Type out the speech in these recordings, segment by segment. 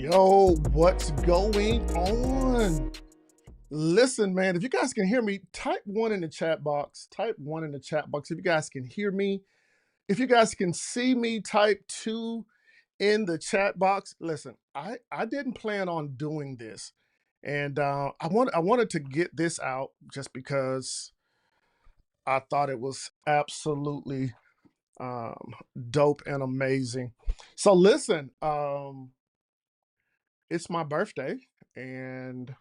Yo, what's going on? Listen, man, if you guys can hear me, type one in the chat box. Type one in the chat box if you guys can hear me. If you guys can see me, type two in the chat box. Listen, I didn't plan on doing this, and I wanted to get this out just because I thought it was absolutely um, dope and amazing. So listen, it's my birthday, and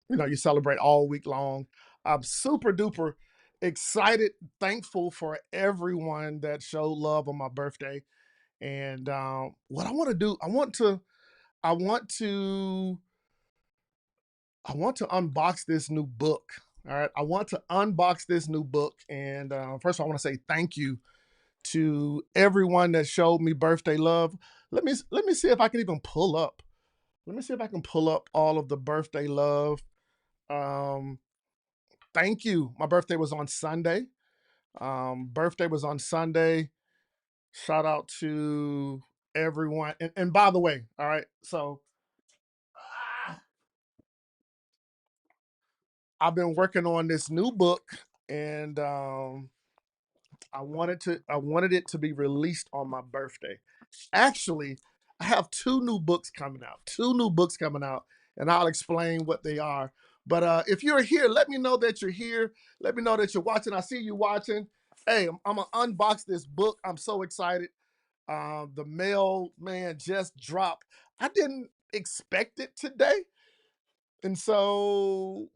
you celebrate all week long. I'm super duper excited, thankful for everyone that showed love on my birthday. And what I want to do, I want to, I want to unbox this new book. All right, I want to unbox this new book, and first, I want to say thank you to everyone that showed me birthday love. Let me see if I can even pull up. Let me see if I can pull up all of the birthday love. Um, Thank you. My birthday was on Sunday. Birthday was on Sunday. Shout out to everyone. And by the way, all right, so ah, I've been working on this new book, and I wanted it to be released on my birthday. Actually, I have two new books coming out. Two new books coming out, and I'll explain what they are. But if you're here, let me know that you're here. Let me know that you're watching. I see you watching. Hey, I'm gonna unbox this book. I'm so excited. The mail man just dropped. I didn't expect it today, and so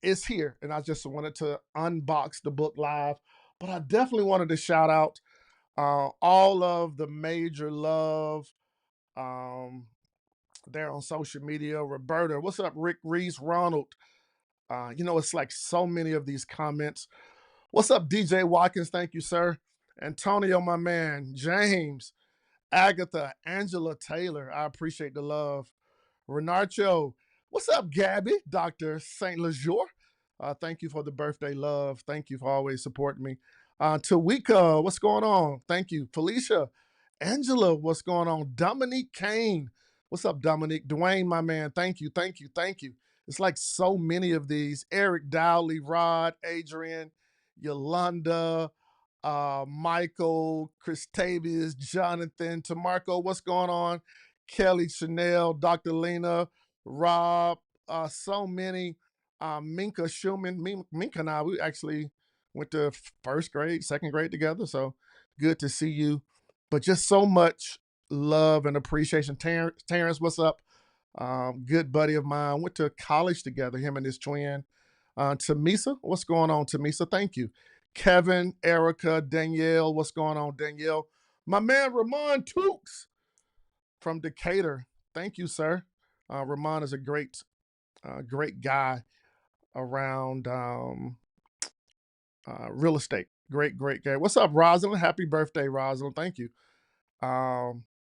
it's here. And I just wanted to unbox the book live. But I definitely wanted to shout out all of the major love um, there on social media. Roberta, what's up, Rick Reese, Ronald? It's like so many of these comments. What's up, DJ Watkins? Thank you, sir. Antonio, my man. James, Agatha, Angela Taylor. I appreciate the love. Renarcho, what's up, Gabby? Dr. St. Lejour. Thank you for the birthday love. Thank you for always supporting me. Tawika, what's going on? Thank you. Felicia, Angela, what's going on? Dominique Kane, what's up, Dominique? Dwayne, my man, thank you, thank you, thank you. It's like so many of these. Eric Dowley, Rod, Adrian, Yolanda, Michael, Christavius, Jonathan, Tamarco, what's going on? Kelly, Chanel, Dr. Lena, Rob, so many. Minka Schumann, Minka and I, we actually went to first grade, second grade together. So good to see you. But just so much love and appreciation. Terrence, what's up? Good buddy of mine. Went to college together, him and his twin. Tamisa, what's going on, Tamisa? Thank you. Kevin, Erica, Danielle, what's going on, Danielle? My man Ramon Tukes from Decatur. Thank you, sir. Ramon is a great guy around real estate. Great guy. What's up, Rosalind? Happy birthday, Rosalind. Thank you.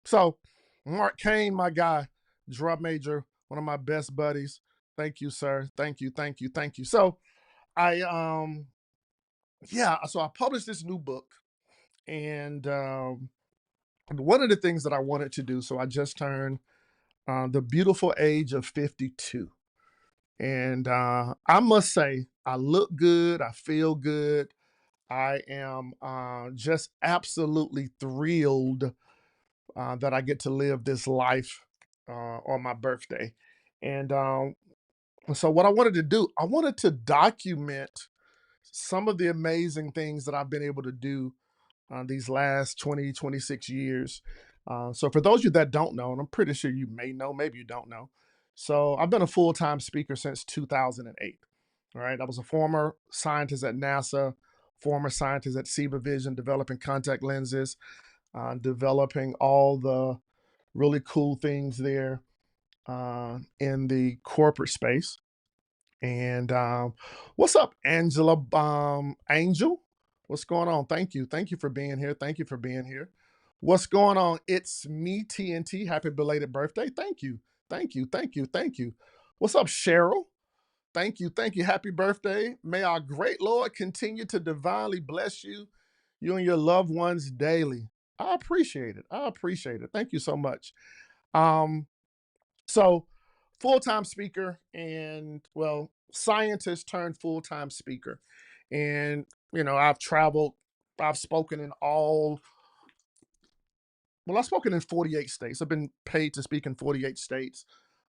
So Mark Kane, my guy, drum major, one of my best buddies. Thank you, sir. Thank you. So I so I published this new book, and one of the things that I wanted to do, so I just turned the beautiful age of 52. And I must say, I look good, I feel good. I am just absolutely thrilled that I get to live this life on my birthday. And so, what I wanted to do, I wanted to document some of the amazing things that I've been able to do these last 20, 26 years. So, for those of you that don't know, and I'm pretty sure you may know, maybe you don't know. So, I've been a full time speaker since 2008. All right. I was a former scientist at NASA, former scientist at Ciba Vision, developing contact lenses, developing all the really cool things there in the corporate space. And what's up, Angela? Angel, what's going on? Thank you. Thank you for being here. Thank you for being here. What's going on? It's me, TNT. Happy belated birthday. Thank you. Thank you. What's up, Cheryl? Thank you. Thank you. Happy birthday. May our great Lord continue to divinely bless you, you and your loved ones daily. I appreciate it. I appreciate it. Thank you so much. Um, So, full-time speaker and, well, scientist turned full-time speaker. And, I've traveled, I've spoken in all, well, I've spoken in 48 states. I've been paid to speak in 48 states,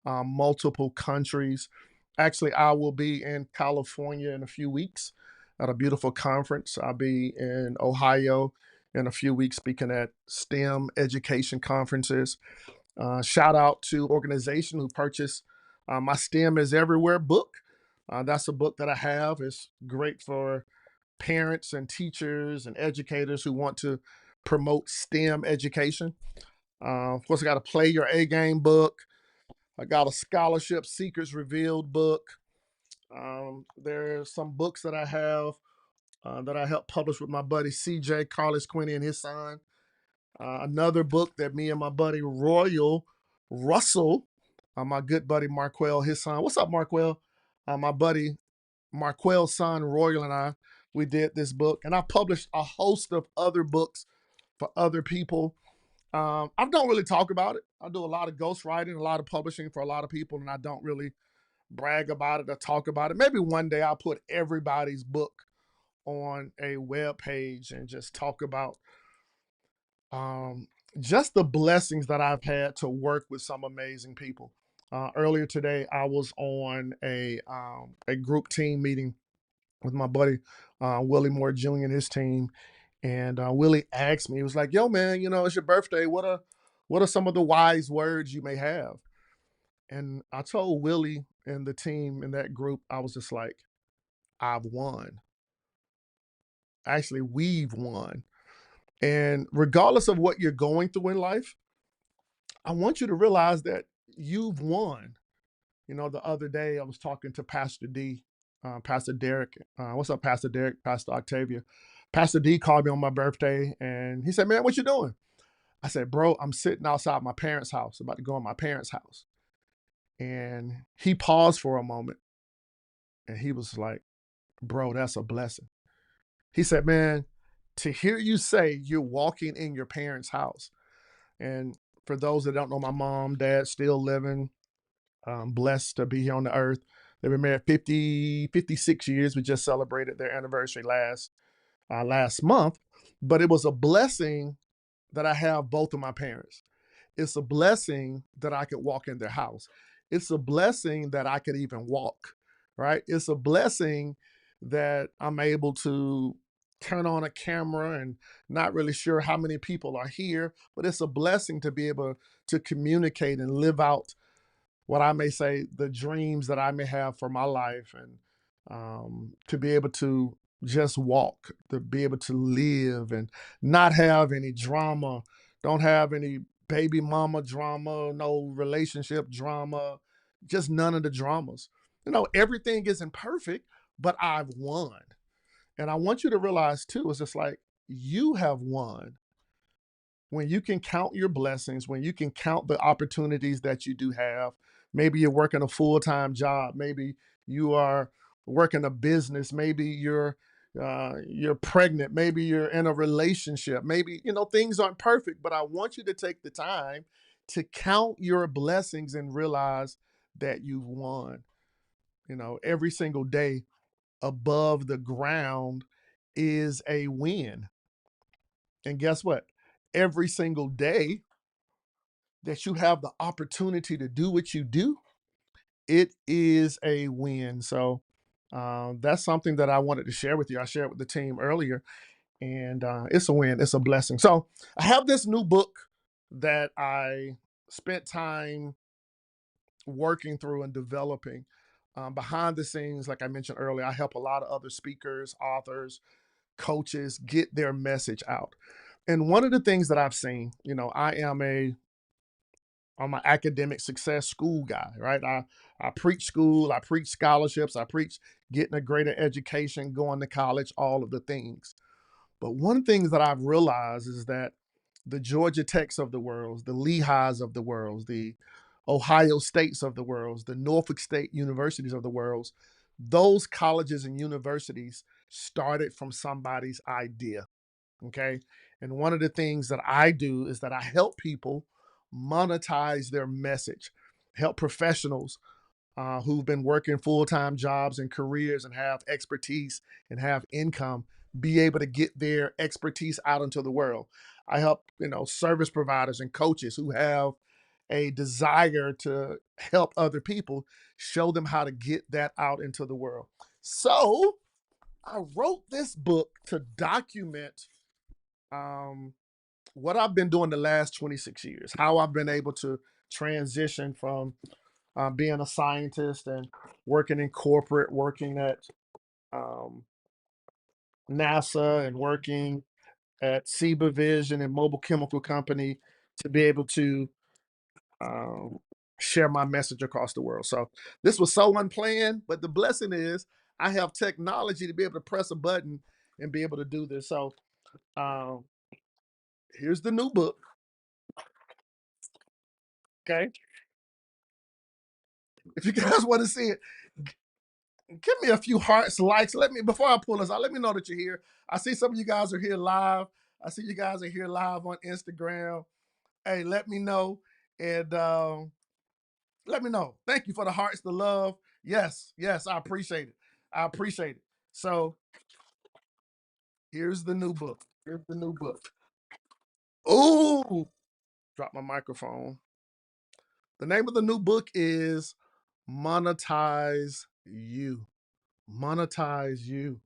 multiple countries. Actually, I will be in California in a few weeks at a beautiful conference. I'll be in Ohio in a few weeks speaking at STEM education conferences. Shout out to organization who purchased my STEM is Everywhere book. That's a book that I have. It's great for parents and teachers and educators who want to promote STEM education. Of course, I got a Play Your A Game book. I got a Scholarship Secrets Revealed book. There's some books that I have that I helped publish with my buddy CJ Carlos Quinney and his son. Another book that me and my buddy Royal Russell, my good buddy Marquell, his son. What's up, Marquell? My buddy Marquell's son Royal and I, we did this book, and I published a host of other books for other people. I don't really talk about it. I do a lot of ghostwriting, a lot of publishing for a lot of people, and I don't really brag about it or talk about it. Maybe one day I'll put everybody's book on a web page and just talk about um, just the blessings that I've had to work with some amazing people. Earlier today, I was on a group team meeting with my buddy Willie Moore Jr. and his team, and Willie asked me, he was like, "Yo, man, it's your birthday. What are some of the wise words you may have?" And I told Willie and the team in that group, I was just like, "I've won. Actually, we've won." And regardless of what you're going through in life, I want you to realize that you've won. The other day I was talking to Pastor D, Pastor Derek. What's up, Pastor Derek? Pastor Octavia. Pastor D called me on my birthday and he said, "Man, what you doing?" I said, "Bro, I'm sitting outside my parents' house, about to go in my parents' house." And he paused for a moment and he was like, "Bro, that's a blessing." He said, "Man, to hear you say you're walking in your parents' house." And for those that don't know, my mom, dad still living, blessed to be here on the earth. They've been married 56 years. We just celebrated their anniversary last month. But it was a blessing that I have both of my parents. It's a blessing that I could walk in their house. It's a blessing that I could even walk, right? It's a blessing that I'm able to turn on a camera and not really sure how many people are here, but it's a blessing to be able to communicate and live out what I may say, the dreams that I may have for my life, and to be able to just walk, to be able to live and not have any drama, don't have any baby mama drama, no relationship drama, just none of the dramas. Everything isn't perfect, but I've won. And I want you to realize too, it's just like you have won when you can count your blessings, when you can count the opportunities that you do have. Maybe you're working a full-time job, maybe you are working a business, maybe you're pregnant, maybe you're in a relationship, maybe things aren't perfect, but I want you to take the time to count your blessings and realize that you've won. Every single day above the ground is a win. And guess what? Every single day that you have the opportunity to do what you do, it is a win. So that's something that I wanted to share with you. I shared with the team earlier, and it's a win. It's a blessing. So I have this new book that I spent time working through and developing. Behind the scenes, like I mentioned earlier, I help a lot of other speakers, authors, coaches get their message out. And one of the things that I've seen, I'm an academic success school guy, right? I preach school, I preach scholarships, I preach getting a greater education, going to college, all of the things. But one thing that I've realized is that the Georgia Techs of the world, the Lehighs of the world, the Ohio States of the world, the Norfolk State universities of the world, those colleges and universities started from somebody's idea. Okay. And one of the things that I do is that I help people monetize their message. help professionals who've been working full-time jobs and careers and have expertise and have income be able to get their expertise out into the world. I help, service providers and coaches who have a desire to help other people, show them how to get that out into the world. So I wrote this book to document um, what I've been doing the last 26 years, how I've been able to transition from being a scientist and working in corporate, working at um, NASA and working at Ciba Vision and Mobile Chemical Company to be able to um, share my message across the world. So this was so unplanned, but the blessing is I have technology to be able to press a button and be able to do this. So um, here's the new book. Okay, if you guys want to see it, give me a few hearts, likes. Let me before I pull this out. Let me know that you're here. I see some of you guys are here live. I see you guys are here live on Instagram. Hey, let me know and let me know. Thank you for the hearts, the love. Yes, yes, I appreciate it. I appreciate it. So here's the new book. Here's the new book. Ooh, drop my microphone. The name of the new book is Monetize You. Monetize You.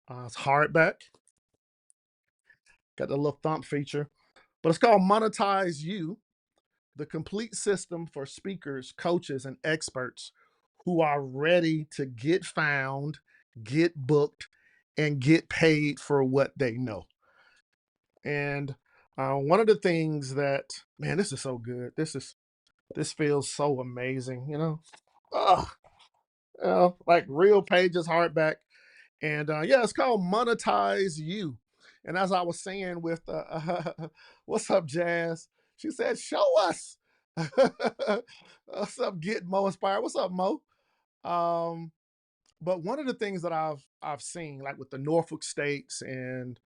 It's hardback. Got the little thumb feature, but it's called Monetize You, the complete system for speakers, coaches, and experts who are ready to get found, get booked, and get paid for what they know. And one of the things that, man, this is so good. This feels so amazing, Oh, like real pages, hardback. And yeah, it's called Monetize You. And as I was saying with, what's up, Jazz? She said, show us. What's up, Get Mo Inspired? What's up, Mo? Um, but one of the things that I've seen, like with the Norfolk states and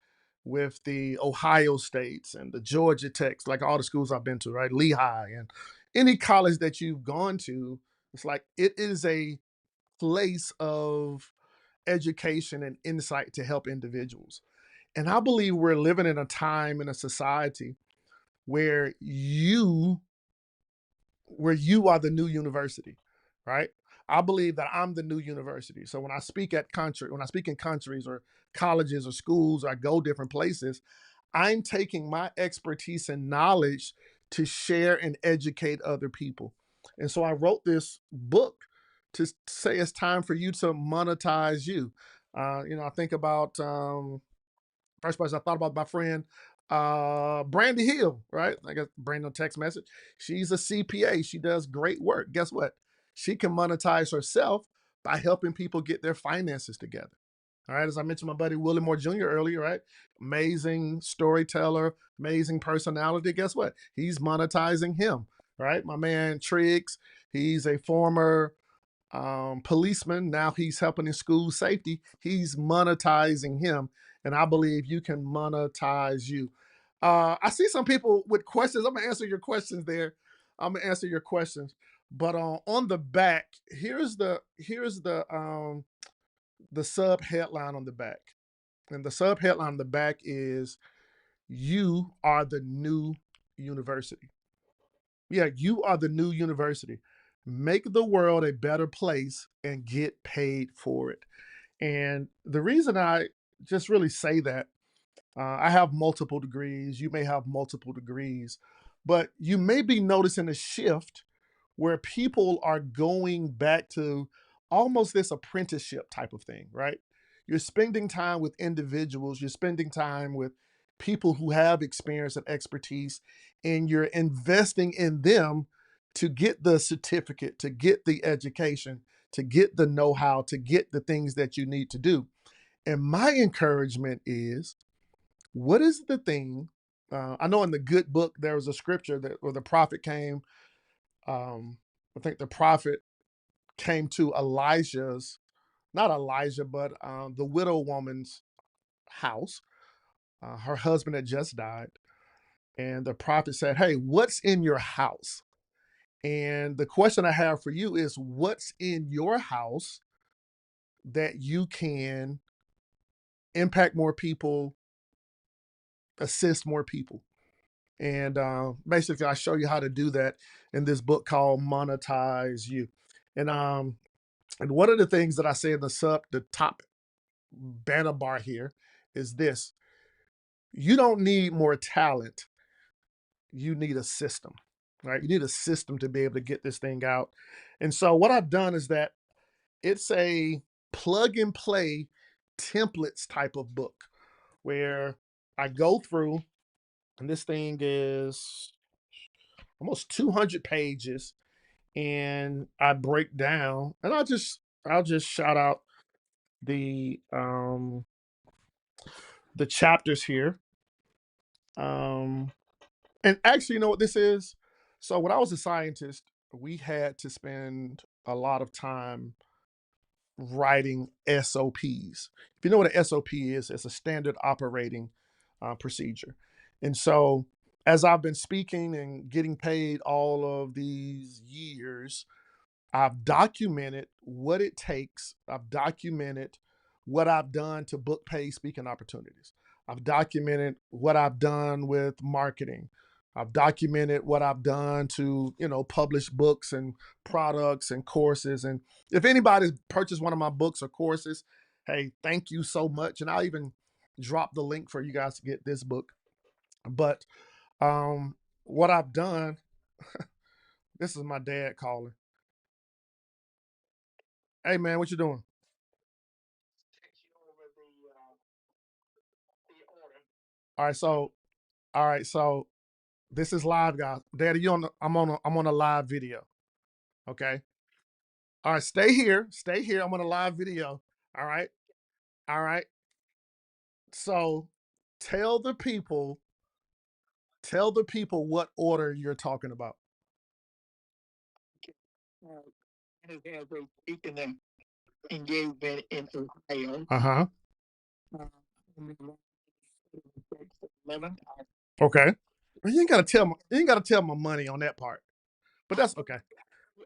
with the Ohio states and the Georgia Techs, like all the schools I've been to, right? Lehigh and any college that you've gone to, it's like it is a place of education and insight to help individuals. And I believe we're living in a time in a society where you are the new university, right? I believe that I'm the new university. So when I speak when I speak in countries or colleges or schools, or I go different places, I'm taking my expertise and knowledge to share and educate other people. And so I wrote this book to say it's time for you to monetize you. I think about first person I thought about my friend Brandy Hill, right? I got Brandy text message. She's a CPA. She does great work. Guess what? She can monetize herself by helping people get their finances together. All right, as I mentioned, my buddy Willie Moore Jr. earlier, right? Amazing storyteller, amazing personality. Guess what? He's monetizing him, right? My man Triggs, he's a former policeman. Now he's helping in school safety. He's monetizing him. And I believe you can monetize you. I see some people with questions. I'm going to answer your questions there. I'm going to answer your questions. But on the back, here's the sub headline on the back. And the sub headline on the back is You Are the New University. Yeah, you are the new university. Make the world a better place and get paid for it. And the reason I just really say that, I have multiple degrees. You may have multiple degrees, but you may be noticing a shift where people are going back to almost this apprenticeship type of thing, right? You're spending time with individuals, you're spending time with people who have experience and expertise, and you're investing in them to get the certificate, to get the education, to get the know how, to get the things that you need to do. And my encouragement is what is the thing? I know in the good book, there was a scripture that where the prophet came. I think the prophet came to not Elijah, but the widow woman's house. Her husband had just died. And the prophet said, hey, what's in your house? And the question I have for you is, what's in your house that you can impact more people, assist more people? And basically, I show you how to do that in this book called Monetize You. And and one of the things that I say in the top banner bar here is this: you don't need more talent, you need a system, right? You need a system to be able to get this thing out. And so what I've done is that it's a plug and play templates type of book where I go through, and this thing is almost 200 pages, and I break down, and I'll just shout out the the chapters here. Um and actually, you know what this is? So when I was a scientist, we had to spend a lot of time writing SOPs. If you know what an SOP is, it's a standard operating procedure. And so, as I've been speaking and getting paid all of these years, I've documented what it takes. I've documented what I've done to book paid speaking opportunities. I've documented what I've done with marketing. I've documented what I've done to, publish books and products and courses. And if anybody's purchased one of my books or courses, hey, thank you so much. And I'll even drop the link for you guys to get this book. But what I've done, this is my dad calling. Hey man, what you doing? All right, so this is live, guys. Daddy, I'm on a live video. Okay. All right, stay here. Stay here. I'm on a live video. All right. All right. So tell the people, tell the people what order you're talking about. It has a speaking engagement in Ohio. Uh-huh. Okay. Well, you ain't gotta tell my money on that part. But that's okay.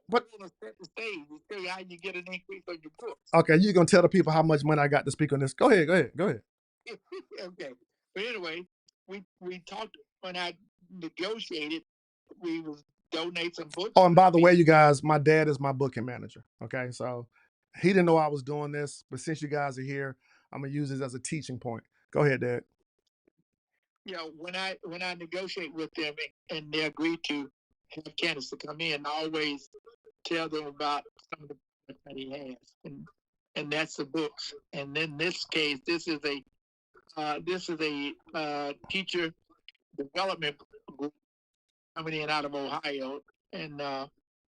But on set the stage to tell you how you get an increase on your books. Okay, you're gonna tell the people how much money I got to speak on this. Go ahead, go ahead, go ahead. Okay. But anyway, we talked when I negotiated, we was donate some books. Oh, and by the way, you guys, my dad is my booking manager. Okay, so he didn't know I was doing this, but since you guys are here, I'm gonna use this as a teaching point. Go ahead, Dad. When I negotiate with them and they agree to have candidates to come in, I always tell them about some of the products that he has, and that's the books. And in this case, this is a teacher development group coming in out of Ohio, and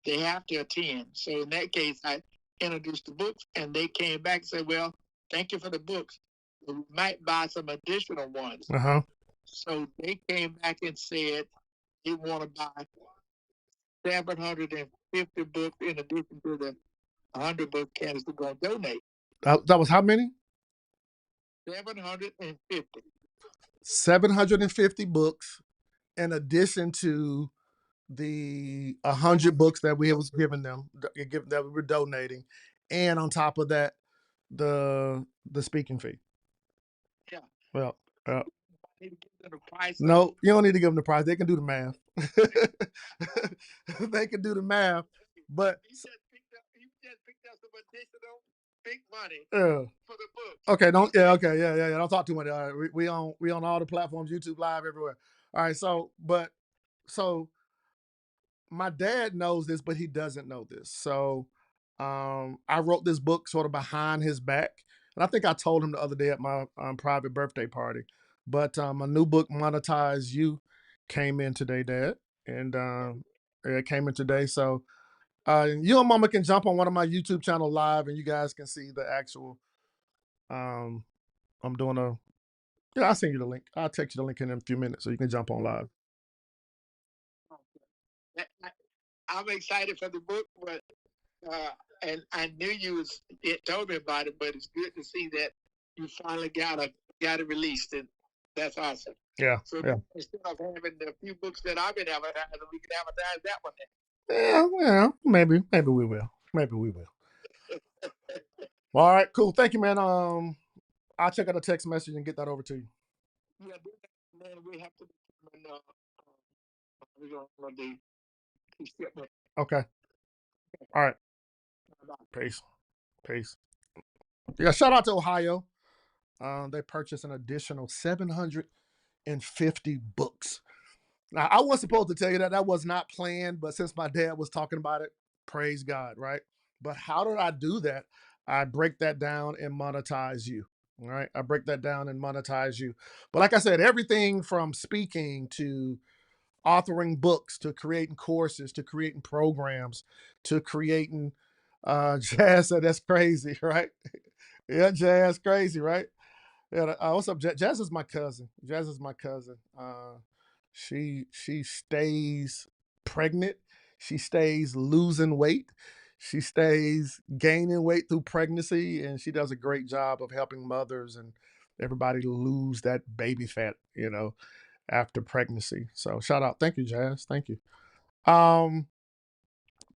they have to attend. So in that case, I introduced the books, and they came back and said, "Well, thank you for the books. We might buy some additional ones." Uh-huh. So they came back and said they want to buy 750 books in addition to the 100 book candidates we're going to donate. That was how many? 750. 750 books in addition to the 100 books that we was giving them, that we were donating, and on top of that, the speaking fee. Yeah. Well, no, you don't need to give them the price. They can do the math. They can do the math, but you just picked up some additional big money for the book. Okay, don't. Yeah, okay, yeah. Don't talk too much. All right, we on all the platforms, YouTube Live, everywhere. All right, so my dad knows this, but he doesn't know this. So I wrote this book sort of behind his back. And I think I told him the other day at my private birthday party. But my new book, Monetize You, came in today, Dad. And it came in today. So you and Mama can jump on one of my YouTube channel live and you guys can see the actual. Um, I'm doing a. Yeah, I'll send you the link. I'll text you the link in a few minutes so you can jump on live. I'm excited for the book, but and I knew it told me about it, but it's good to see that you finally got it released, and that's awesome. Yeah. So yeah. Instead of having the few books that I've been advertising, we can advertise that one. Yeah, yeah, maybe we will. Maybe we will. All right, cool. Thank you, man. I'll check out a text message and get that over to you. Yeah, man, we have to determine okay. All right. Peace. Peace. Yeah, shout out to Ohio. They purchased an additional 750 books. Now, I wasn't supposed to tell you that. That was not planned, but since my dad was talking about it, praise God, right? But how did I do that? I break that down and monetize you. All right. I break that down and monetize you. But like I said, everything from speaking to authoring books to creating courses to creating programs to creating Jazz said that's crazy, right? Yeah, Jazz crazy, right? Yeah, what's up, Jazz? Jazz is my cousin. Jazz is my cousin. She stays pregnant. She stays losing weight. She stays gaining weight through pregnancy, and she does a great job of helping mothers and everybody lose that baby fat, after pregnancy. So shout out. Thank you, Jazz. Thank you. Um,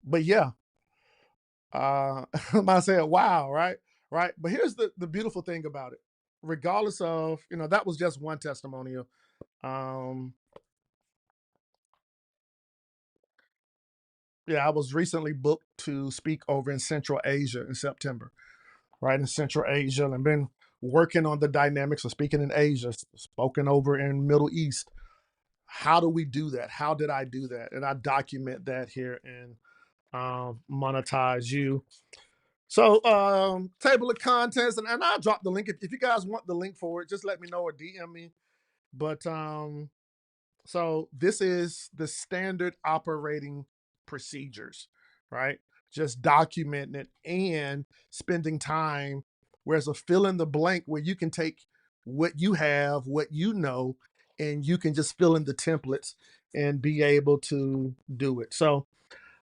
but yeah, I said, wow, right? Right. But here's the beautiful thing about it. Regardless of, that was just one testimonial. Um, yeah, I was recently booked to speak over in Central Asia in September, right? In Central Asia, and I've been working on the dynamics of speaking in Asia, spoken over in Middle East. How do we do that? How did I do that? And I document that here and monetize you. So, table of contents, and I'll drop the link. If you guys want the link for it, just let me know or DM me. But so this is the standard operating procedures, right? Just documenting it and spending time. Whereas a fill in the blank where you can take what you have, what you know, and you can just fill in the templates and be able to do it. So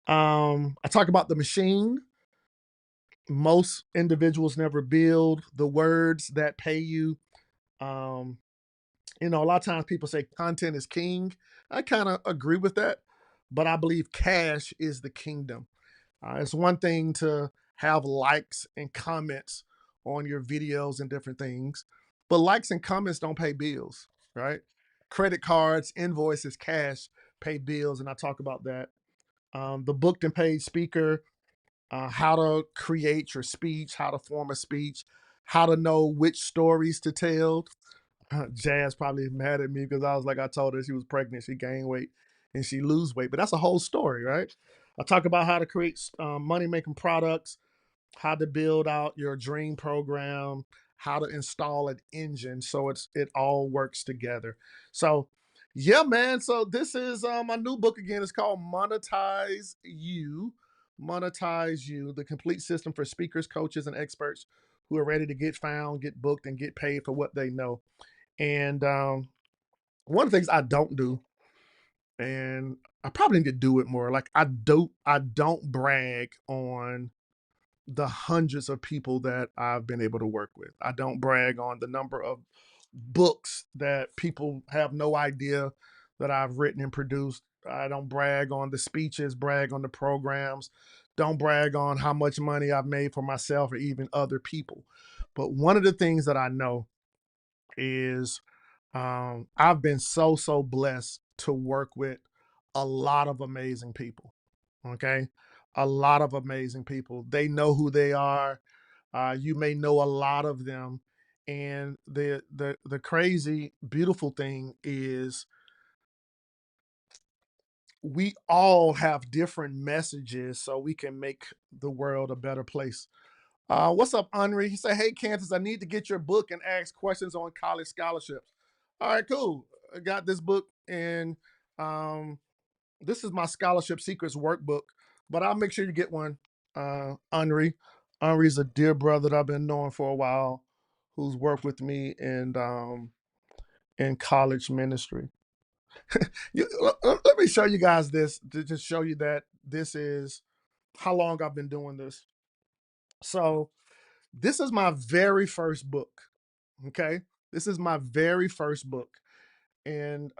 I talk about the machine. Most individuals never build the words that pay you. Um, a lot of times people say content is king. I kind of agree with that, but I believe cash is the kingdom. It's one thing to have likes and comments on your videos and different things, but likes and comments don't pay bills, right? Credit cards, invoices, cash pay bills, and I talk about that. The booked and paid speaker, how to create your speech, how to form a speech, how to know which stories to tell. Jazz probably mad at me because I told her she was pregnant, she gained weight, and she lose weight. But that's a whole story, right? I talk about how to create money making products, how to build out your dream program, how to install an engine so it all works together. So yeah, man. So this is my new book again. It's called Monetize You. Monetize You, the complete system for speakers, coaches, and experts who are ready to get found, get booked, and get paid for what they know. And one of the things I don't do, and I probably need to do it more, like I don't brag on the hundreds of people that I've been able to work with. I don't brag on the number of books that people have no idea that I've written and produced. I don't brag on the speeches, brag on the programs, don't brag on how much money I've made for myself or even other people. But one of the things that I know is I've been so blessed to work with a lot of amazing people. Okay. A lot of amazing people. They know who they are. You may know a lot of them. And the crazy, beautiful thing is we all have different messages so we can make the world a better place. What's up, Henri? He said, "Hey, Candace, I need to get your book and ask questions on college scholarships." All right, cool. I got this book, and um, this is my scholarship secrets workbook. But I'll make sure you get one, Henri. Henri's a dear brother that I've been knowing for a while, who's worked with me in college ministry. Let me show you guys this to just show you that this is how long I've been doing this. So this is my very first book. Okay. This is my very first book. And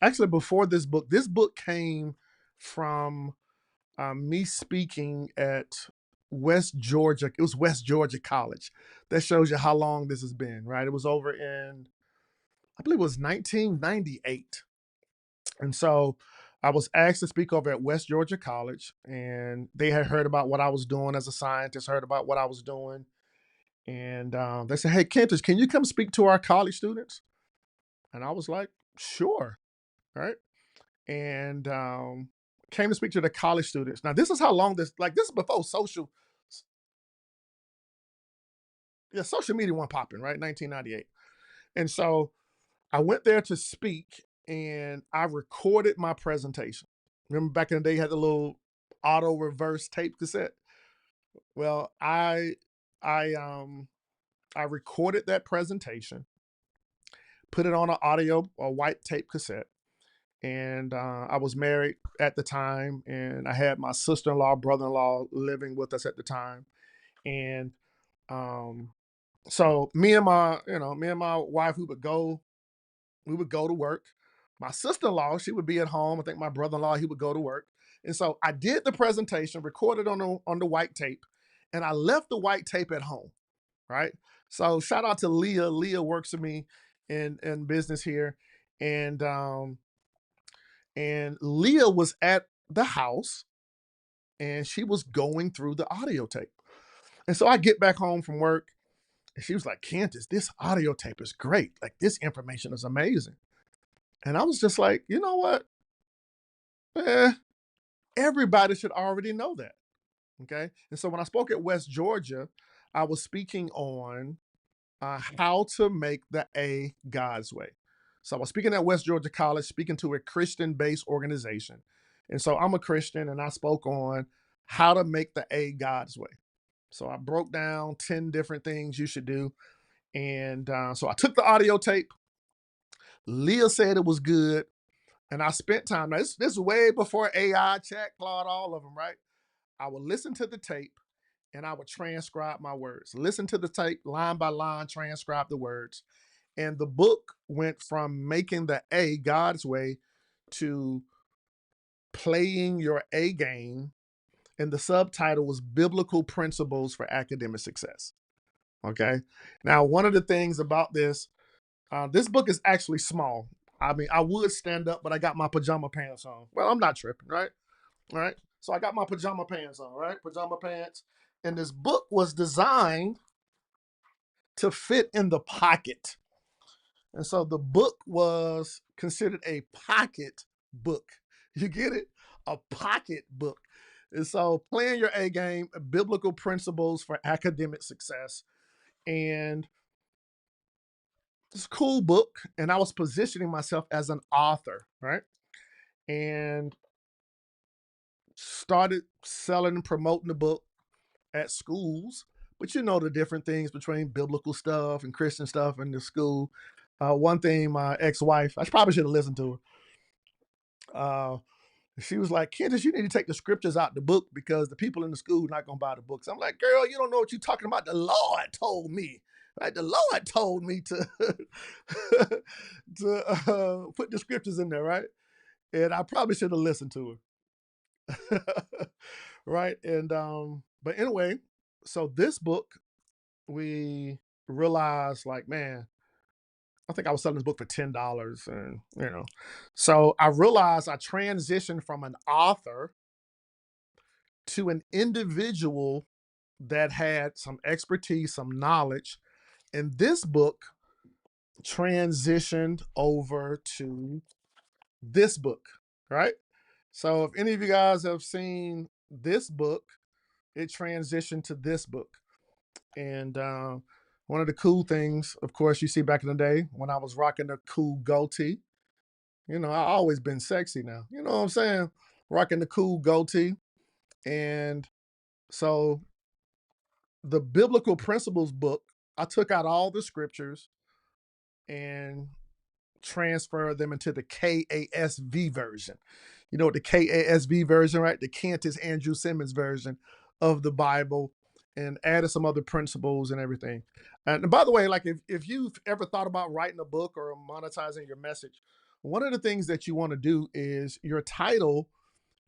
actually before this book came from me speaking at West Georgia. It was West Georgia College. That shows you how long this has been, right? It was over in, I believe it was 1998. And so I was asked to speak over at West Georgia College, and they had heard about what I was doing as a scientist, heard about what I was doing. And they said, "Hey, Kentish, can you come speak to our college students?" And I was like, "Sure." Right. And came to speak to the college students. Now, this is how long this is before yeah, social media wasn't popping, right? 1998. And so I went there to speak and I recorded my presentation. Remember back in the day, you had the little auto reverse tape cassette? Well, I um I recorded that presentation, put it on an audio or white tape cassette, and I was married at the time, and I had my sister-in-law, brother-in-law living with us at the time, and um, so me and my wife, we would go to work. My sister-in-law, she would be at home. I think my brother-in-law, he would go to work, and so I did the presentation, recorded on the white tape, and I left the white tape at home. Right. So shout out to Leah. Leah works with me in business here, and Leah was at the house and she was going through the audio tape. And so I get back home from work and she was like, "Candace, this audio tape is great. Like, this information is amazing." And I was just like, you know what? Eh, everybody should already know that. Okay. And so when I spoke at West Georgia, I was speaking on how to make the A God's way. So I was speaking at West Georgia College, speaking to a Christian based organization. And so I'm a Christian and I spoke on how to make the A God's way. So I broke down 10 different things you should do. And so I took the audio tape. Leah said it was good. And I spent time. Now, this is way before AI, chat, Claude, all of them, right? I would listen to the tape and I would transcribe my words. Listen to the tape line by line, transcribe the words. And the book went from making the A God's way to playing your A game. And the subtitle was Biblical Principles for Academic Success. Okay. Now, one of the things about this book is actually small. I mean, I would stand up, but I got my pajama pants on. Well, I'm not tripping, right? All right. So I got my pajama pants on, right? Pajama pants. And this book was designed to fit in the pocket. And so the book was considered a pocket book. You get it? A pocket book. And so playing your A game, biblical principles for academic success. And it's a cool book. And I was positioning myself as an author, right? And started selling and promoting the book at schools. But you know the different things between biblical stuff and Christian stuff in the school. One thing, my ex-wife, I probably should have listened to her. She was like, "Candace, you need to take the scriptures out the book because the people in the school not gonna buy the books." I'm like, "Girl, you don't know what you're talking about. The Lord told me, right? The Lord told me to to put the scriptures in there, right?" And I probably should have listened to her, right? And but anyway, so this book we realized, like, man, I think I was selling this book for $10, and so I realized I transitioned from an author to an individual that had some expertise, some knowledge. And this book transitioned over to this book, right? So if any of you guys have seen this book, it transitioned to this book. And one of the cool things, of course, you see back in the day when I was rocking the cool goatee, I always been sexy now. You know what I'm saying? Rocking the cool goatee. And so the biblical principles book, I took out all the scriptures and transferred them into the KASV version. You know what the KASV version, right? The Cantus Andrew Simmons version of the Bible, and added some other principles and everything. And by the way, like if you've ever thought about writing a book or monetizing your message, one of the things that you want to do is your title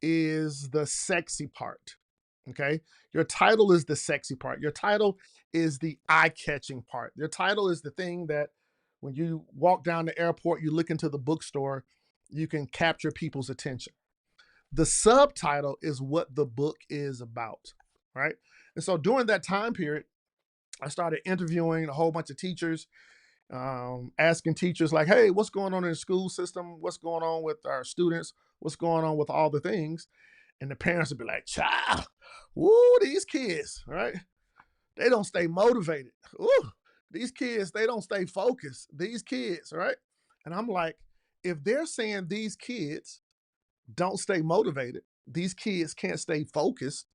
is the sexy part. Okay. Your title is the sexy part. Your title is the eye catching part. Your title is the thing that when you walk down the airport, you look into the bookstore, you can capture people's attention. The subtitle is what the book is about. Right. And so during that time period, I started interviewing a whole bunch of teachers, asking teachers like, "Hey, what's going on in the school system? What's going on with our students? What's going on with all the things?" And the parents would be like, "Child, woo, these kids, right? They don't stay motivated. Ooh, these kids, they don't stay focused. These kids, right?" And I'm like, if they're saying these kids don't stay motivated, these kids can't stay focused,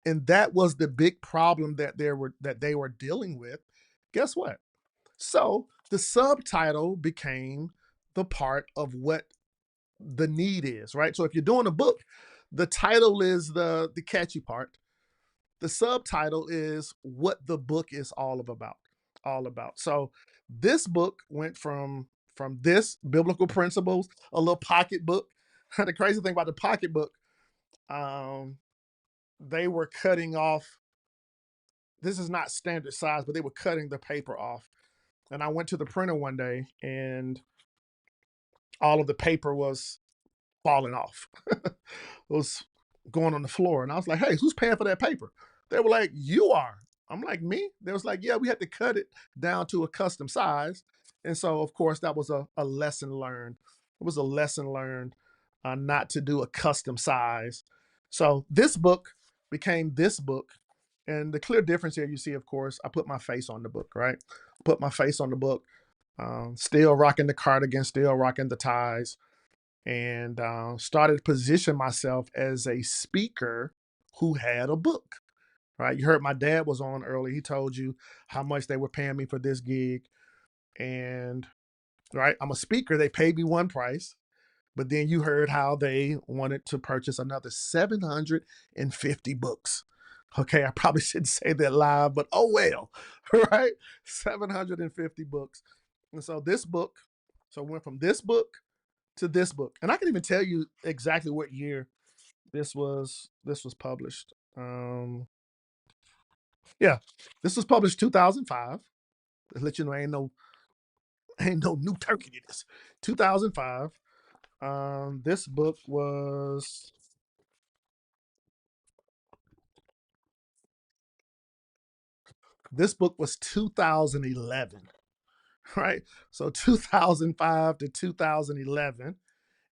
and that was the big problem that they were dealing with. Guess what? So the subtitle became the part of what the need is, right? So if you're doing a book, the title is the catchy part. The subtitle is what the book is all about. So this book went from this biblical principles, a little pocketbook. The crazy thing about the pocketbook, um, they were cutting off. This is not standard size, but they were cutting the paper off. And I went to the printer one day, and all of the paper was falling off. It was going on the floor. And I was like, "Hey, who's paying for that paper?" They were like, "You are." I'm like, "Me?" They was like, "Yeah, we had to cut it down to a custom size." And so, of course, that was a lesson learned. It was a lesson learned not to do a custom size. So this book became this book. And the clear difference here you see, of course, I put my face on the book, right? Put my face on the book. Still rocking the cardigan, still rocking the ties, and started to position myself as a speaker who had a book. Right, you heard my dad was on early. He told you how much they were paying me for this gig, and right, I'm a speaker. They paid me one price, but then you heard how they wanted to purchase another 750 books. Okay, I probably shouldn't say that live, but oh well, right? 750 books. And so this book, so went from this book to this book. And I can even tell you exactly what year this was published. Yeah, this was published 2005. To let you know, ain't no new turkey to this. 2005. This book was this book was 2011, right? So 2005 to 2011,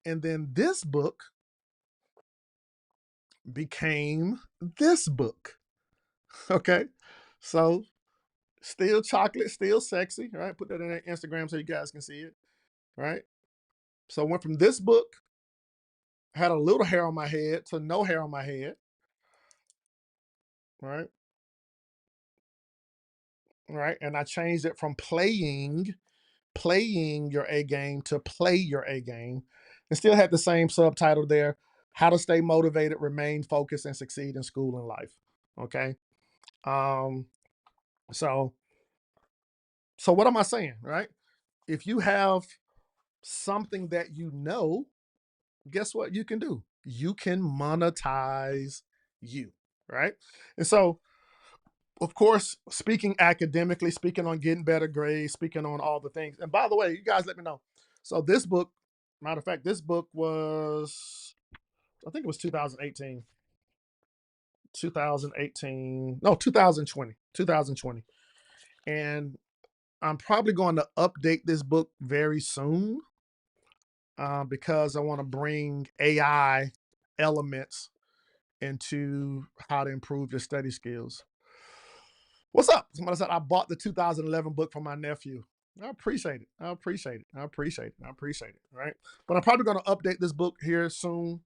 and then this book became this book. Okay, so still chocolate, still sexy, right? Put that in Instagram so you guys can see it, right? So went from this book, had a little hair on my head to no hair on my head, right? Right. And I changed it from playing your A game to play your A game. And still had the same subtitle there: How to Stay Motivated, Remain Focused, and Succeed in School and Life. Okay. Um, so so what am I saying? Right? If you have something that you know, guess what you can do? You can monetize you, right? And so, of course, speaking academically, speaking on getting better grades, speaking on all the things. And by the way, you guys let me know. So this book, matter of fact, this book was, I think it was 2018, 2018, no, 2020, 2020. And I'm probably going to update this book very soon because I want to bring AI elements into how to improve your study skills. What's up? Somebody said I bought the 2011 book for my nephew. I appreciate it. I appreciate it. I appreciate it. I appreciate it. Right. But I'm probably going to update this book here soon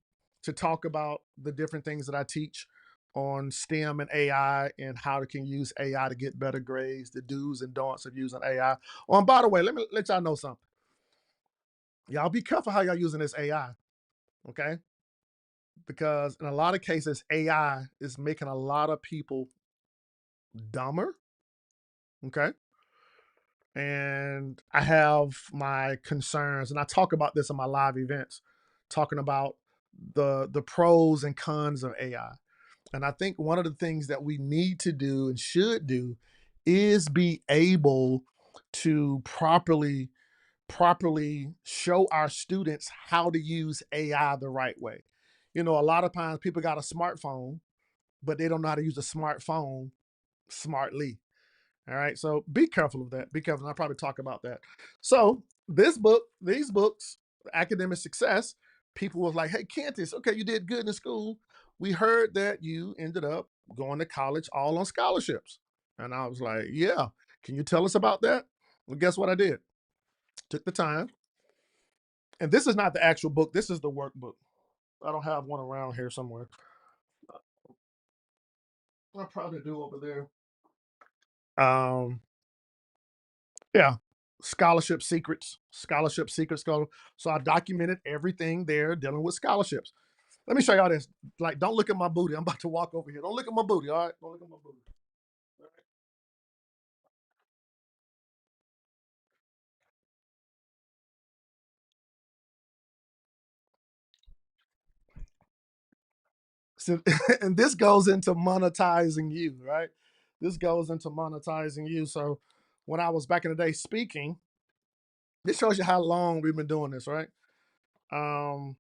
to talk about the different things that I teach on STEM and AI and how to can use AI to get better grades, the do's and don'ts of using AI. Oh, and by the way, let me let y'all know something. Y'all be careful how y'all using this AI. Okay. Because in a lot of cases, AI is making a lot of people dumber. Okay. And I have my concerns, and I talk about this in my live events, talking about the pros and cons of AI. And I think one of the things that we need to do and should do is be able to properly show our students how to use AI the right way. You know, a lot of times people got a smartphone, but they don't know how to use a smartphone smartly. All right. So be careful of that. Be careful. I'll probably talk about that. So this book, these books, Academic Success, people was like, hey, Cantus, okay, you did good in school. We heard that you ended up going to college all on scholarships. And I was like, yeah. Can you tell us about that? Well, guess what I did? Took the time. And this is not the actual book. This is the workbook. I don't have one around here somewhere. I probably do over there. Um, Yeah. Scholarship secrets. So I documented everything there dealing with scholarships. Let me show y'all this. Like, don't look at my booty. I'm about to walk over here. Don't look at my booty. All right. Don't look at my booty. All right? So, and this goes into monetizing you, right? This goes into monetizing you. So when I was back in the day speaking, this shows you how long we've been doing this, right? Um,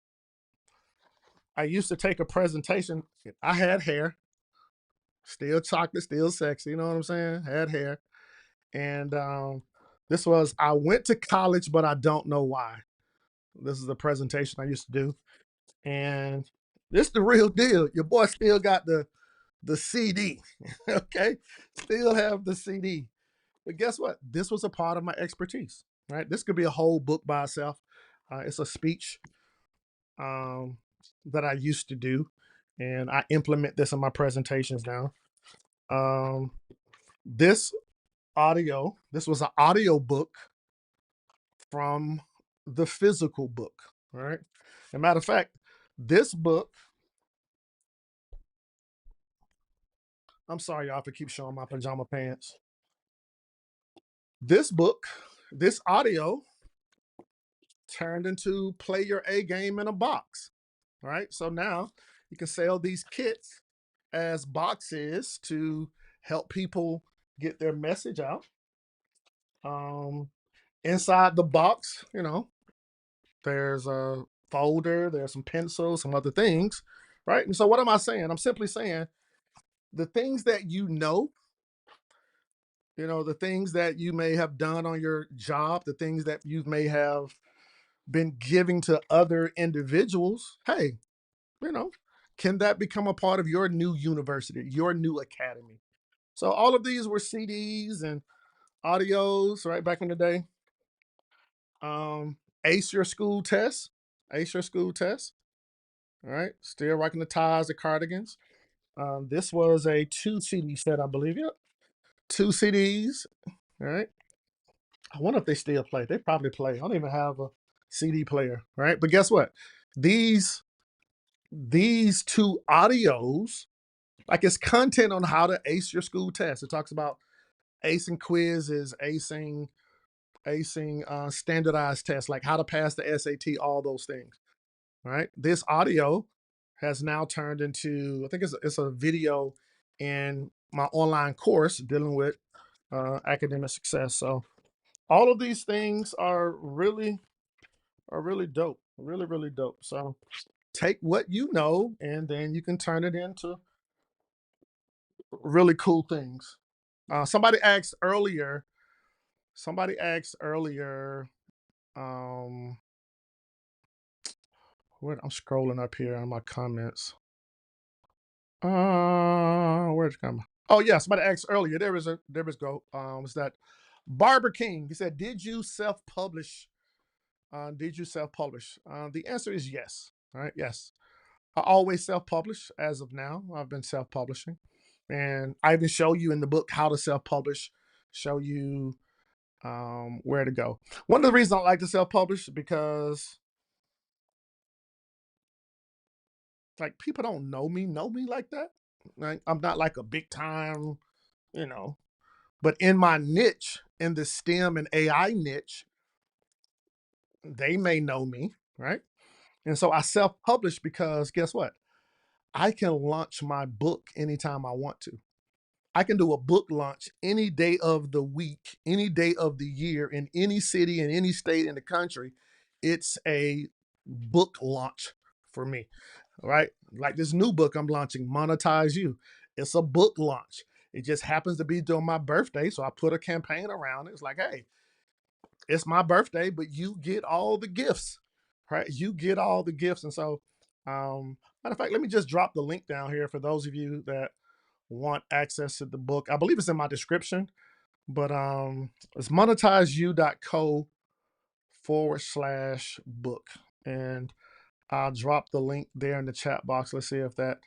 I used to take a presentation. I had hair, still chocolate, still sexy. You know what I'm saying? Had hair. And this was, I went to college, but I don't know why. This is a presentation I used to do. And this the real deal. Your boy still got the CD. Okay. Still have the CD. But guess what? This was a part of my expertise, right? This could be a whole book by itself. It's a speech um, that I used to do, and I implement this in my presentations now. Um, this this was an audio book from the physical book, right? As a matter of fact, this book, I'm sorry, y'all, for keep showing my pajama pants. This book, this audio turned into play your A game in a box, right? So now you can sell these kits as boxes to help people get their message out. Um, Inside the box, you know, there's a folder, there's some pencils, some other things, right? And so what am I saying? I'm simply saying the things that the things that you may have done on your job, the things that you may have been giving to other individuals, hey, you know, can that become a part of your new university, your new academy? So all of these were CDs and audios, right, back in the day. Ace your school test, ace your school test, all right, still rocking the ties, the cardigans. This was a 2 CD set, I believe. Yep, 2 CDs. All right. I wonder if they still play. They probably play. I don't even have a CD player, right? But guess what? These these two audios, like it's content on how to ace your school test. It talks about acing quizzes, acing standardized tests, like how to pass the SAT, all those things, right? This audio has now turned into, I think it's a video in my online course dealing with academic success. So all of these things are really dope, really dope. So take what you know, and then you can turn it into really cool things. Somebody asked earlier. Somebody asked earlier. Um, I'm scrolling up here on my comments. Where's it come? Oh yeah, somebody asked earlier. There was go. Was that Barber King? He said, "Did you self-publish? Did you self-publish?" The answer is yes. All right, yes. I always self-publish as of now. I've been self-publishing, and I even show you in the book how to self-publish. Show you where to go. One of the reasons I like to self-publish is because like people don't know me like that. Like I'm not like a big time, you know. But in my niche, in the STEM and AI niche, they may know me, right? And so I self-publish because guess what? I can launch my book anytime I want to. I can do a book launch any day of the week, any day of the year, in any city, in any state in the country. It's a book launch for me, right? Like this new book I'm launching, Monetize You. It's a book launch. It just happens to be during my birthday. So I put a campaign around it. It's like, hey, it's my birthday, but you get all the gifts, right? You get all the gifts. And so, matter of fact, let me just drop the link down here for those of you that want access to the book. I believe it's in my description, but it's monetizeyou.co/book. And I'll drop the link there in the chat box. Let's see if that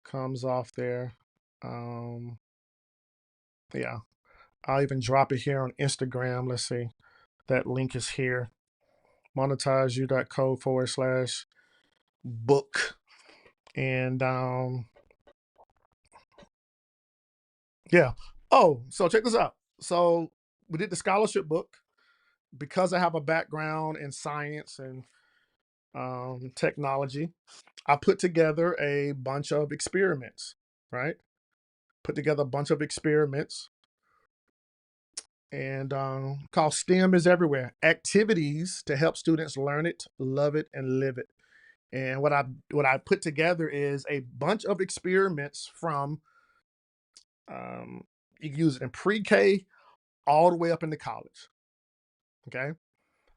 comes off there. Um, yeah, I'll even drop it here on Instagram. Let's see. That link is here. monetizeyou.co/book. And yeah. Oh, so check this out. So we did the scholarship book because I have a background in science and technology. I put together a bunch of experiments, right? Put together a bunch of experiments and called STEM is Everywhere, activities to help students learn it, love it, and live it. And what I put together is a bunch of experiments from um, you can use it in pre-K all the way up into college. Okay.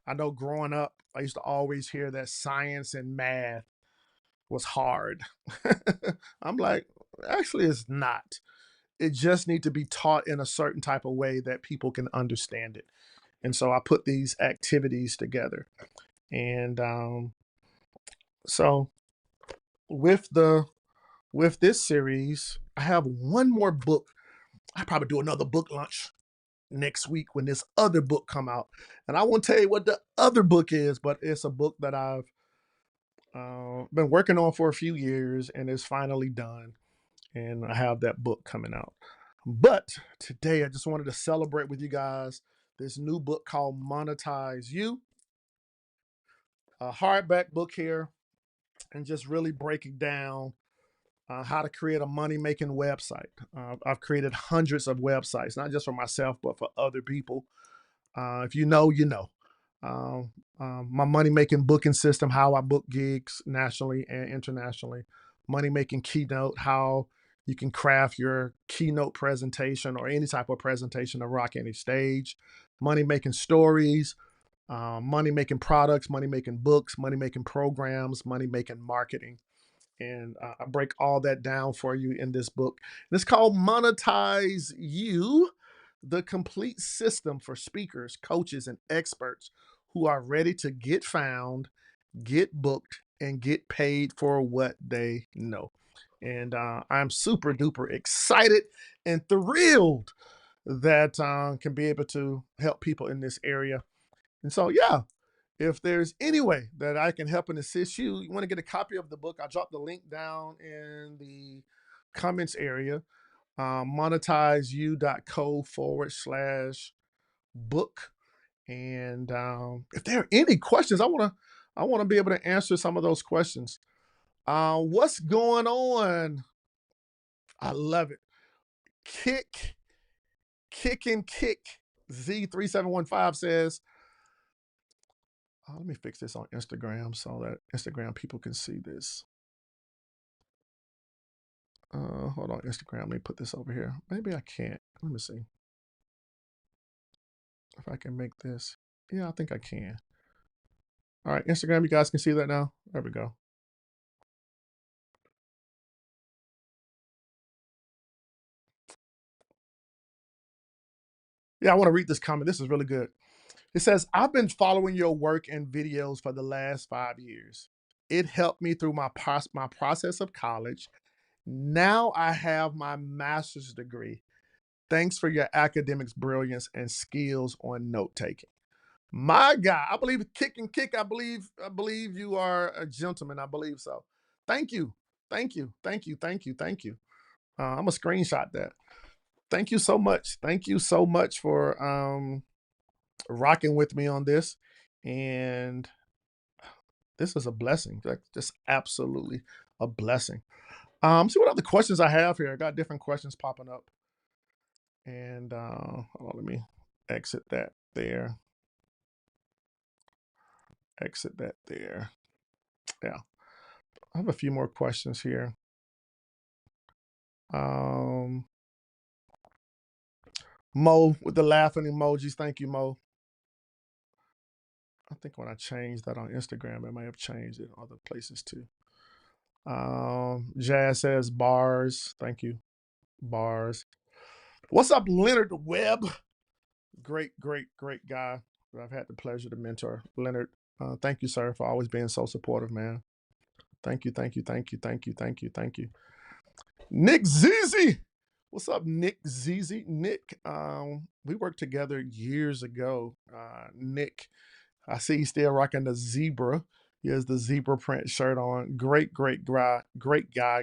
I know growing up, I used to always hear that science and math was hard. I'm like, actually, it's not. It just need to be taught in a certain type of way that people can understand it. And so I put these activities together. And so with the with this series, I have one more book. I probably do another book launch next week when this other book come out. And I won't tell you what the other book is, but it's a book that I've been working on for a few years and it's finally done. And I have that book coming out. But today I just wanted to celebrate with you guys this new book called Monetize You, a hardback book here, and just really breaking down how to create a money making website. I've created hundreds of websites, not just for myself, but for other people. If you know, you know. Um, my money making booking system, how I book gigs nationally and internationally. Money making keynote, how you can craft your keynote presentation or any type of presentation to rock any stage. Money making stories, money making products, money making books, money making programs, money making marketing. And I break all that down for you in this book. And it's called Monetize You, the complete system for speakers, coaches, and experts who are ready to get found, get booked, and get paid for what they know. And I'm super duper excited and thrilled that can be able to help people in this area. And so, yeah, if there's any way that I can help and assist you, you want to get a copy of the book, I'll drop the link down in the comments area. monetizeyou.co/book. And if there are any questions, I want to be able to answer some of those questions. What's going on? I love it. Kick and kick. Z3715 says, let me fix this on Instagram so that Instagram people can see this. Hold on, Instagram. Let me put this over here. Maybe I can't. Let me see if I can make this. Yeah, I think I can. All right, Instagram, you guys can see that now. There we go. Yeah, I want to read this comment. This is really good. It says, I've been following your work and videos for the last 5 years. It helped me through my process of college. Now I have my master's degree. Thanks for your academics brilliance and skills on note taking. My God, I believe kick and kick. I believe you are a gentleman. I believe so. Thank you. Thank you. Thank you. Thank you. Thank you. I'm gonna screenshot that. Thank you so much. Thank you so much for rocking with me on this. And this is a blessing. Like, just absolutely a blessing. See what other questions I have here. I got different questions popping up. And hold on, let me exit that there. Exit that there. Yeah. I have a few more questions here. Um, Mo with the laughing emojis. Thank you, Mo. I think when I changed that on Instagram, it may have changed it in other places too. Jazz says bars. Thank you. Bars. What's up, Leonard Webb? Great, great, great guy that I've had the pleasure to mentor. Leonard, thank you, sir, for always being so supportive, man. Thank you, thank you, thank you, thank you, thank you, thank you. Nick Zizi. What's up, Nick Zizi? Nick, we worked together years ago. Nick, I see he's still rocking the zebra. He has the zebra print shirt on. Great, great guy,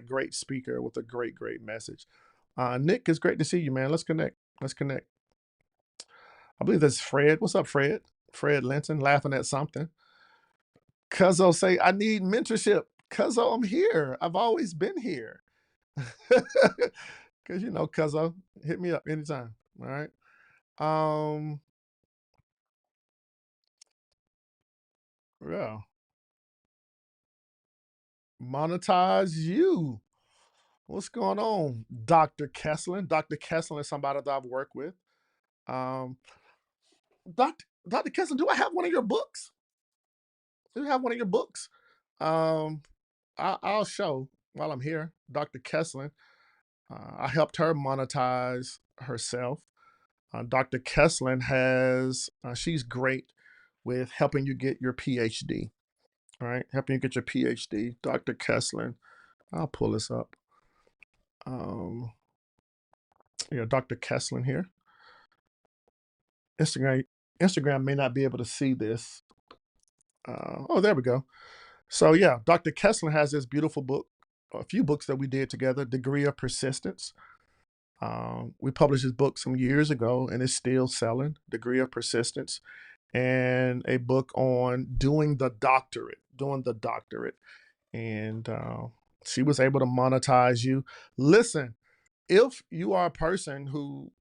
great speaker with a great, great message. Nick, it's great to see you, man. Let's connect. Let's connect. I believe that's Fred. What's up, Fred? Fred Linton laughing at something. Cuzzo say, I need mentorship. Cuzzo, I'm here. I've always been here. Because you know, Cuzzo, hit me up anytime. All right. Um, yeah. Monetize you. What's going on, Dr. Kesslin? Dr. Kesslin is somebody that I've worked with. Um, Dr. Kesslin, do I have one of your books? Do you have one of your books? Um, I'll show while I'm here. Dr. Kesslin. I helped her monetize herself. Dr. Kesslin has, she's great with helping you get your PhD. All right, helping you get your PhD. Dr. Kesslin. I'll pull this up. Um, Dr. Kesslin here. Instagram, Instagram may not be able to see this. Oh, there we go. So yeah, Dr. Kesslin has this beautiful book, a few books that we did together, Degree of Persistence. We published this book some years ago and it's still selling, Degree of Persistence, and a book on doing the doctorate. And she was able to monetize you. Listen, if you are a person who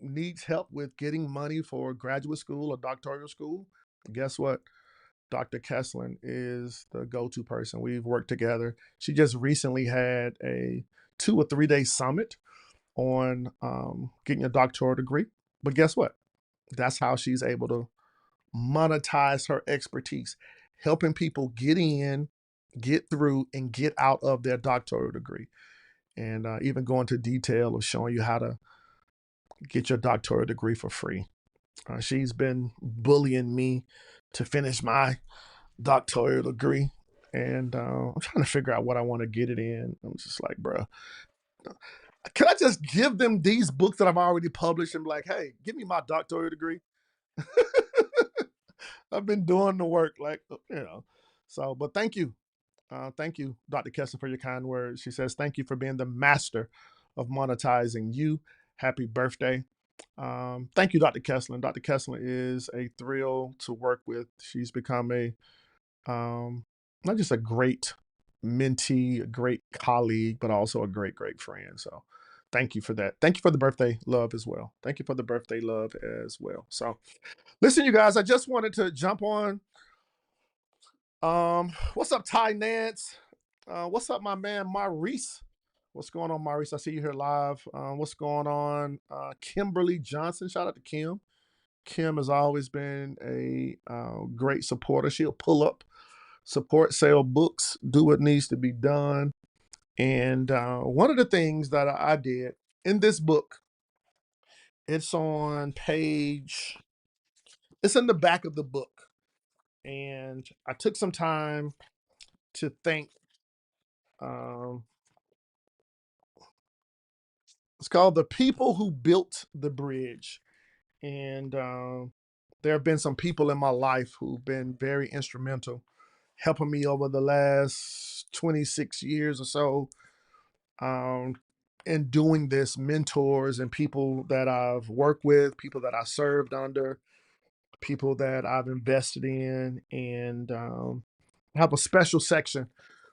needs help with getting money for graduate school or doctoral school, guess what? Dr. Kesslin is the go-to person. We've worked together. She just recently had a 2 or 3 day summit on getting a doctoral degree. But guess what? That's how she's able to monetize her expertise, helping people get in, get through, and get out of their doctoral degree. And even go into detail of showing you how to get your doctoral degree for free. She's been bullying me to finish my doctoral degree. And I'm trying to figure out what I want to get it in. I'm just like, bro, can I just give them these books that I've already published and be like, hey, give me my doctoral degree? I've been doing the work, like, you know. So, but thank you. Thank you, Dr. Kessler, for your kind words. She says, thank you for being the master of monetizing you. Happy birthday. Thank you, Dr. Kessler. Dr. Kessler is a thrill to work with. She's become not just a great mentee, a great colleague, but also a great, great friend. So thank you for that. Thank you for the birthday love as well. Thank you for the birthday love as well. So listen, you guys, I just wanted to jump on. What's up, Ty Nance? What's up, my man, Maurice? What's going on, Maurice? I see you here live. What's going on? Kimberly Johnson. Shout out to Kim. Kim has always been a great supporter. She'll pull up, support, sell books, do what needs to be done. And one of the things that I did in this book, it's on page, it's in the back of the book. And I took some time to think. Um, it's called The People Who Built the Bridge. And there have been some people in my life who've been very instrumental, helping me over the last 26 years or so in doing this, mentors and people that I've worked with, people that I served under, people that I've invested in. And have a special section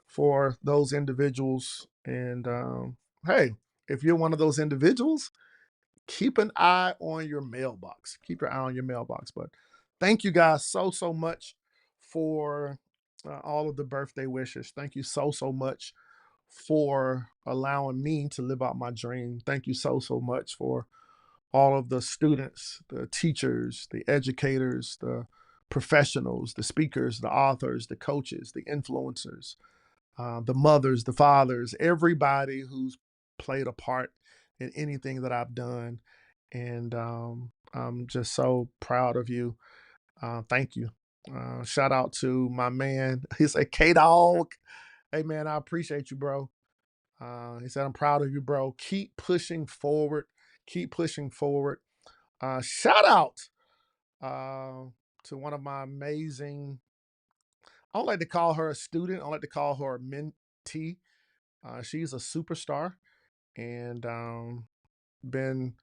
for those individuals. And hey, if you're one of those individuals, keep an eye on your mailbox. Keep your eye on your mailbox. But thank you guys so much for all of the birthday wishes. Thank you so much for allowing me to live out my dream. Thank you so much for all of the students, the teachers, the educators, the professionals, the speakers, the authors, the coaches, the influencers, the mothers, the fathers, everybody who's played a part in anything that I've done. And I'm just so proud of you. Thank you. Shout out to my man. He said, K Dog. Hey, man, I appreciate you, bro. He said, I'm proud of you, bro. Keep pushing forward. Keep pushing forward. Shout out uh, to one of my amazing, I don't like to call her a student, I like to call her a mentee. She's a superstar and been,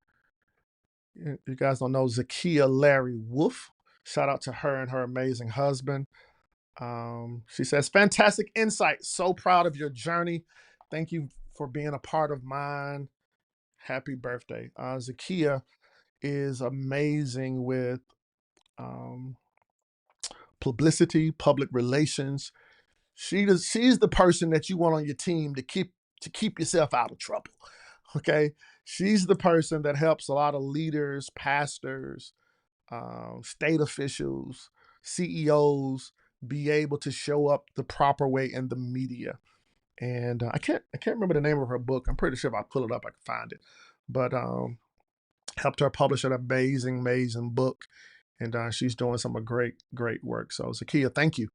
you guys don't know, Zakia Larry Wolf. Shout out to her and her amazing husband. She says, fantastic insight. So proud of your journey. Thank you for being a part of mine. Happy birthday. Zakia is amazing with um, publicity, public relations. She's the person that you want on your team to keep yourself out of trouble. Okay, she's the person that helps a lot of leaders, pastors, state officials, CEOs be able to show up the proper way in the media. And I can't remember the name of her book. I'm pretty sure if I pull it up, I can find it. But helped her publish an amazing book, and she's doing some great work. So Zakia, thank you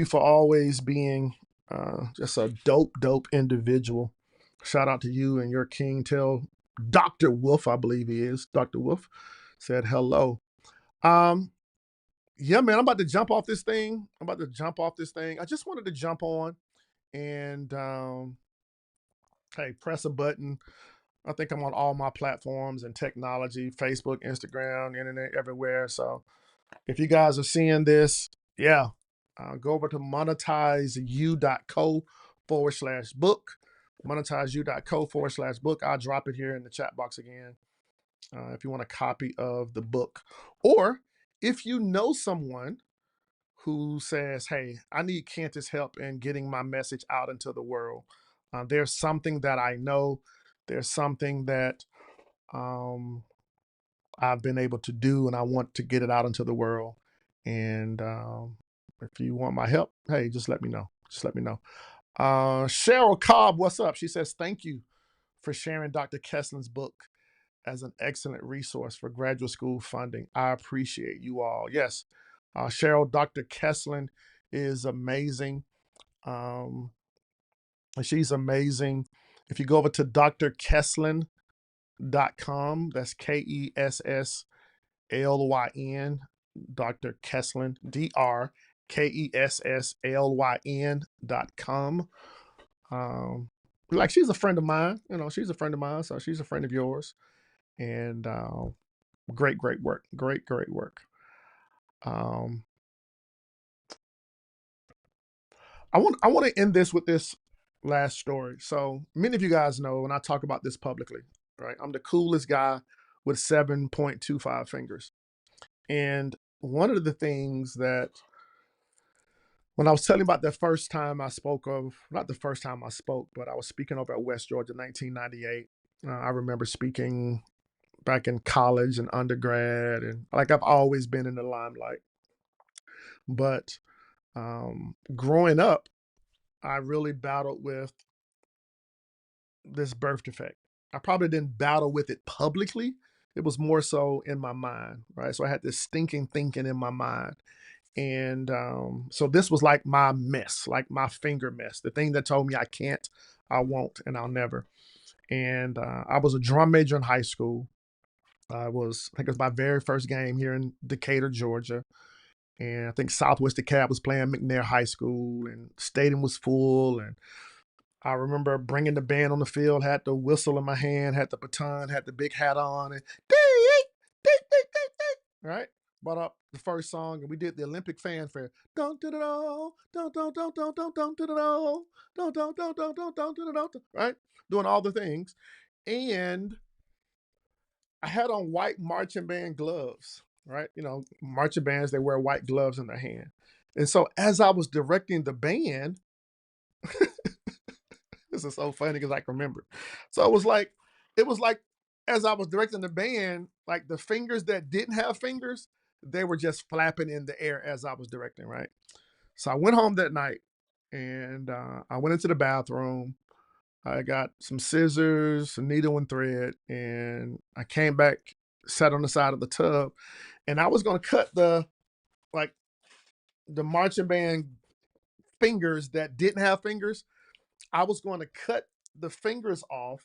for always being just a dope individual. Shout out to you and your king. Tell Dr. Wolf, I believe he is. Dr. Wolf said hello. Um, yeah, man, I'm about to jump off this thing. I just wanted to jump on and hey, press a button. I think I'm on all my platforms and technology, Facebook, Instagram, internet, everywhere. So if you guys are seeing this, yeah, go over to monetizeu.co/book. Monetizeu.co/book. I'll drop it here in the chat box again if you want a copy of the book. Or if you know someone who says, hey, I need Candace's help in getting my message out into the world. There's something that I know, there's something that um, I've been able to do, and I want to get it out into the world. And if you want my help, hey, just let me know. Just let me know. Cheryl Cobb, what's up? She says, thank you for sharing Dr. Kesslin's book as an excellent resource for graduate school funding. I appreciate you all. Yes, Cheryl, Dr. Kesslin is amazing. Um, she's amazing. If you go over to drkesslin.com, that's KESSLYN, Dr. Kesslin, DRKESSLYN.com. Like she's a friend of mine, she's a friend of mine, so she's a friend of yours. And great work. Great work. Um, I want to end this with this last story. So many of you guys know, and I talk about this publicly, right? I'm the coolest guy with 7.25 fingers. And one of the things that when I was telling about the first time I spoke of, not the first time I spoke, but I was speaking over at West Georgia, 1998. I remember speaking back in college and undergrad, and like I've always been in the limelight. But growing up, I really battled with this birth defect. I probably didn't battle with it publicly. It was more so in my mind, right? So I had this stinking thinking in my mind. And so this was like my mess, like my finger mess, the thing that told me I can't, I won't, and I'll never. And I was a drum major in high school. I think it was my very first game here in Decatur, Georgia. And I think Southwest DeKalb was playing McNair High School, and stadium was full. And I remember bringing the band on the field, had the whistle in my hand, had the baton, had the big hat on, and right. brought up the first song, and we did the Olympic fanfare. Don't do it all. Don't do it all. Don't do it all. Right? Doing all the things. And I had on white marching band gloves, right? You know, marching bands, they wear white gloves in their hand. And so as I was directing the band, this is so funny because I can remember. So it was like as I was directing the band, like the fingers that didn't have fingers, they were just flapping in the air as I was directing, right? So I went home that night and I went into the bathroom. I got some scissors, a needle and thread, and I came back, sat on the side of the tub, and I was gonna cut like the marching band fingers that didn't have fingers. I was going to cut the fingers off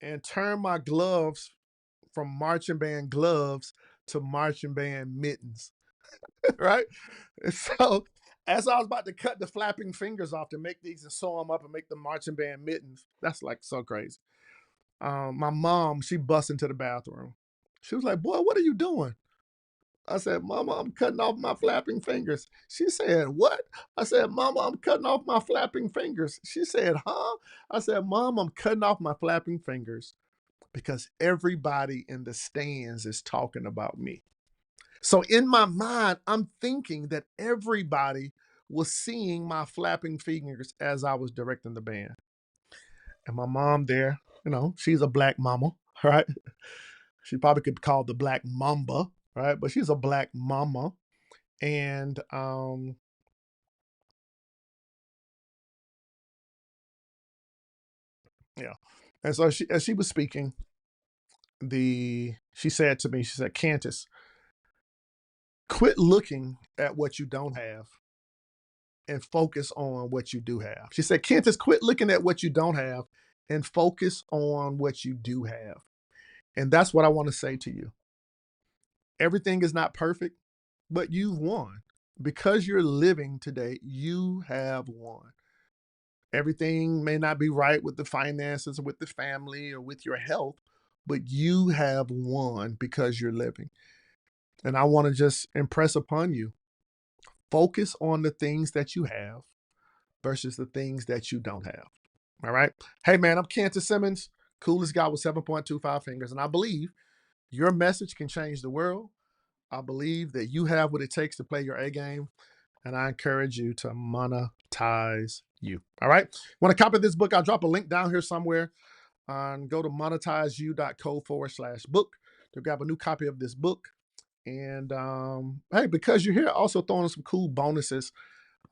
and turn my gloves from marching band gloves to marching band mittens, right? And so as I was about to cut the flapping fingers off to make these and sew them up and make the marching band mittens, that's like so crazy. My mom, she bust into the bathroom. She was like, "Boy, what are you doing?" I said, "Mama, I'm cutting off my flapping fingers." She said, "What?" I said, "Mama, I'm cutting off my flapping fingers." She said, "Huh?" I said, "Mom, I'm cutting off my flapping fingers because everybody in the stands is talking about me." So in my mind, I'm thinking that everybody was seeing my flapping fingers as I was directing the band. And my mom there, you know, she's a black mama, right? She probably could be called the black mamba, right? But she's a black mama. And yeah. And so she as she was speaking, she said to me, she said, "Candace, quit looking at what you don't have and focus on what you do have." She said, "Candace, quit looking at what you don't have and focus on what you do have." And that's what I want to say to you. Everything is not perfect, but you've won. Because you're living today, you have won. Everything may not be right with the finances or with the family or with your health, but you have won because you're living. And I want to just impress upon you, focus on the things that you have versus the things that you don't have. All right. Hey, man, I'm Cantor Simmons, coolest guy with 7.25 fingers. And I believe your message can change the world. I believe that you have what it takes to play your A game. And I encourage you to monetize you. All right. Want to copy this book? I'll drop a link down here somewhere. Go to monetizeyou.co/book to grab a new copy of this book. And hey, because you're here, also throwing some cool bonuses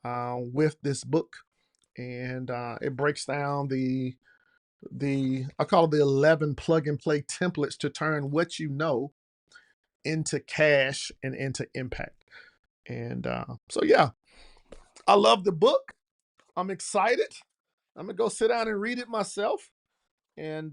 with this book. And it breaks down the I call it the 11 plug and play templates to turn what you know into cash and into impact. And so yeah, I love the book. I'm excited. I'm gonna go sit down and read it myself. And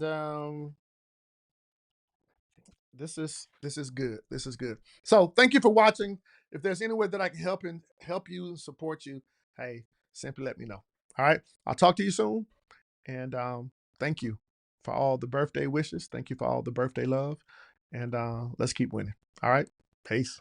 this is good. This is good. So thank you for watching. If there's any way that I can help you and support you, hey, simply let me know. All right. I'll talk to you soon. And thank you for all the birthday wishes. Thank you for all the birthday love. And let's keep winning. All right. Peace.